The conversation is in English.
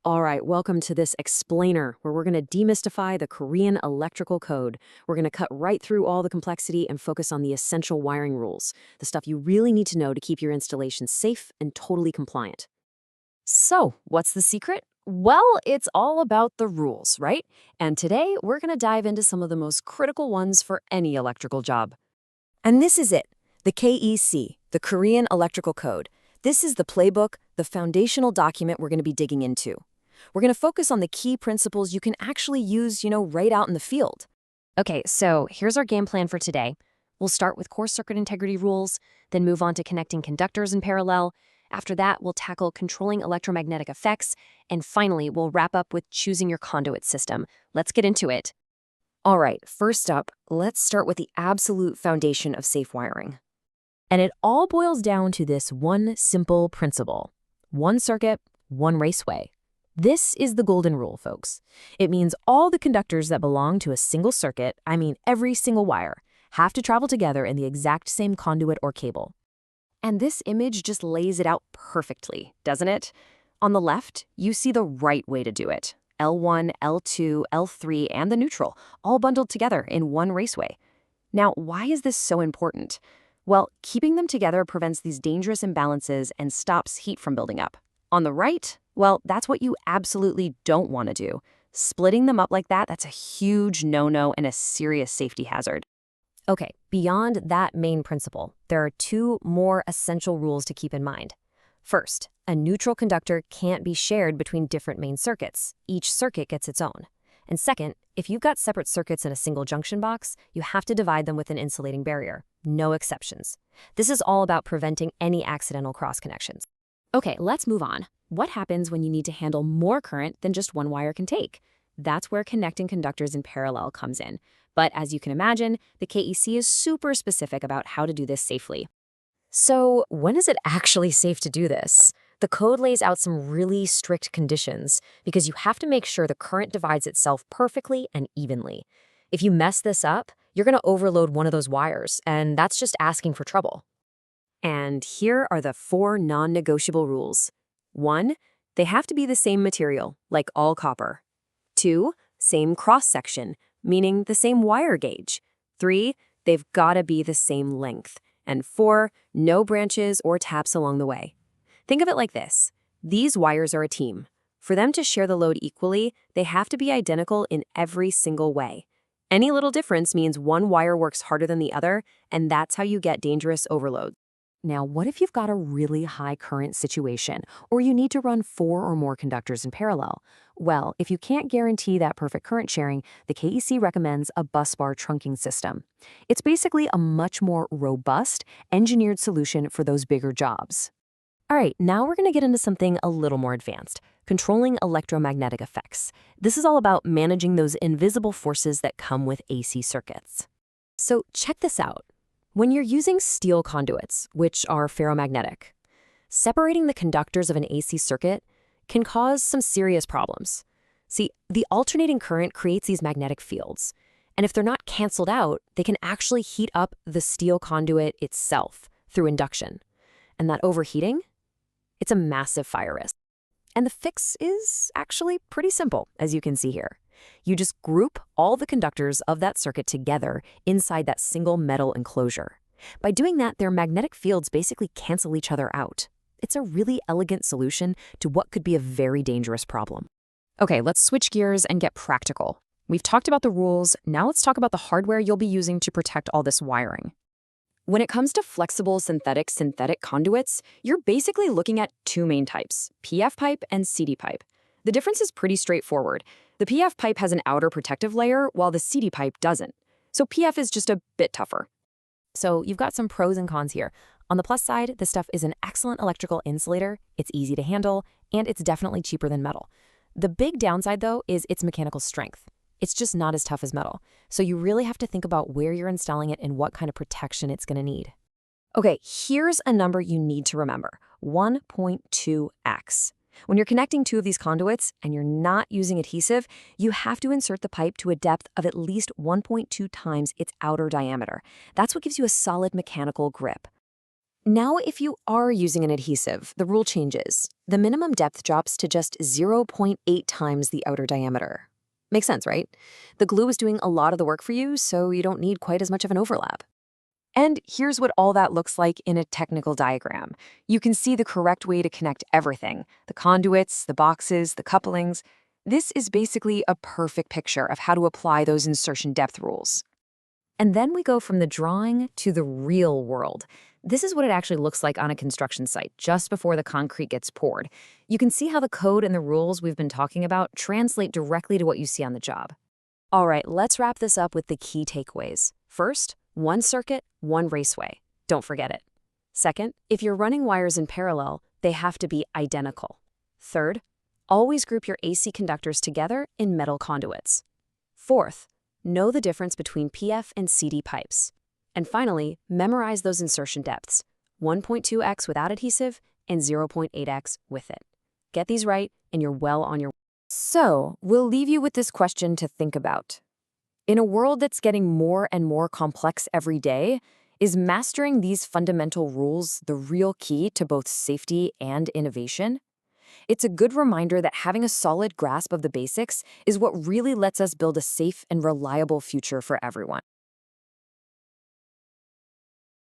All right, welcome to this explainer where we're going to demystify the Korean electrical code. We're going to cut right through all the complexity and focus on the essential wiring rules, the stuff you really need to know to keep your installation safe and totally compliant. So, what's the secret? Well, it's all about the rules, right? And today, we're going to dive into some of the most critical ones for any electrical job. And this is it, the KEC, the Korean Electrical Code. This is the playbook, the foundational document we're going to be digging into. We're going to focus on the key principles you can actually use, right out in the field. Okay, so here's our game plan for today. We'll start with core circuit integrity rules, then move on to connecting conductors in parallel. After that, we'll tackle controlling electromagnetic effects. And finally, we'll wrap up with choosing your conduit system. Let's get into it. All right, first up, let's start with the absolute foundation of safe wiring. And it all boils down to this one simple principle. One circuit, one raceway. This is the golden rule, folks. It means all the conductors that belong to a single circuit, I mean every single wire, have to travel together in the exact same conduit or cable. And this image just lays it out perfectly, doesn't it? On the left, you see the right way to do it. L1, L2, L3, and the neutral, all bundled together in one raceway. Now, why is this so important? Well, keeping them together prevents these dangerous imbalances and stops heat from building up. On the right, well, that's what you absolutely don't want to do. Splitting them up like that, that's a huge no-no and a serious safety hazard. Okay, beyond that main principle, there are two more essential rules to keep in mind. First, a neutral conductor can't be shared between different main circuits. Each circuit gets its own. And second, if you've got separate circuits in a single junction box, you have to divide them with an insulating barrier. No exceptions. This is all about preventing any accidental cross connections. Okay, let's move on. What happens when you need to handle more current than just one wire can take? That's where connecting conductors in parallel comes in. But as you can imagine, the KEC is super specific about how to do this safely. So, when is it actually safe to do this? The code lays out some really strict conditions because you have to make sure the current divides itself perfectly and evenly. If you mess this up, you're going to overload one of those wires, and that's just asking for trouble. And here are the 4 non-negotiable rules. 1, they have to be the same material, like all copper. 2, same cross-section, meaning the same wire gauge. 3, they've got to be the same length. And 4, no branches or taps along the way. Think of it like this. These wires are a team. For them to share the load equally, they have to be identical in every single way. Any little difference means one wire works harder than the other, and that's how you get dangerous overload. Now, what if you've got a really high current situation, or you need to run 4 or more conductors in parallel? Well, if you can't guarantee that perfect current sharing, the KEC recommends a busbar trunking system. It's basically a much more robust, engineered solution for those bigger jobs. All right, now we're going to get into something a little more advanced, controlling electromagnetic effects. This is all about managing those invisible forces that come with AC circuits. So check this out. When you're using steel conduits, which are ferromagnetic, separating the conductors of an AC circuit can cause some serious problems. See, the alternating current creates these magnetic fields, and if they're not canceled out, they can actually heat up the steel conduit itself through induction. And that overheating, it's a massive fire risk. And the fix is actually pretty simple, as you can see here. You just group all the conductors of that circuit together inside that single metal enclosure. By doing that, their magnetic fields basically cancel each other out. It's a really elegant solution to what could be a very dangerous problem. Okay, let's switch gears and get practical. We've talked about the rules, now let's talk about the hardware you'll be using to protect all this wiring. When it comes to flexible synthetic conduits, you're basically looking at 2 main types, PF pipe and CD pipe. The difference is pretty straightforward. The PF pipe has an outer protective layer, while the CD pipe doesn't. So PF is just a bit tougher. So you've got some pros and cons here. On the plus side, this stuff is an excellent electrical insulator, it's easy to handle, and it's definitely cheaper than metal. The big downside, though, is its mechanical strength. It's just not as tough as metal. So you really have to think about where you're installing it and what kind of protection it's going to need. Okay, here's a number you need to remember, 1.2x. When you're connecting 2 of these conduits and you're not using adhesive, you have to insert the pipe to a depth of at least 1.2 times its outer diameter. That's what gives you a solid mechanical grip. Now, if you are using an adhesive, the rule changes. The minimum depth drops to just 0.8 times the outer diameter. Makes sense, right? The glue is doing a lot of the work for you, so you don't need quite as much of an overlap. And here's what all that looks like in a technical diagram. You can see the correct way to connect everything: the conduits, the boxes, the couplings. This is basically a perfect picture of how to apply those insertion depth rules. And then we go from the drawing to the real world. This is what it actually looks like on a construction site just before the concrete gets poured. You can see how the code and the rules we've been talking about translate directly to what you see on the job. All right, let's wrap this up with the key takeaways. First, one circuit, one raceway. Don't forget it. Second, if you're running wires in parallel, they have to be identical. Third, always group your AC conductors together in metal conduits. Fourth, know the difference between PF and CD pipes. And finally, memorize those insertion depths: 1.2x without adhesive and 0.8x with it. Get these right, and you're well on your way. So, we'll leave you with this question to think about. In a world that's getting more and more complex every day, is mastering these fundamental rules the real key to both safety and innovation? It's a good reminder that having a solid grasp of the basics is what really lets us build a safe and reliable future for everyone.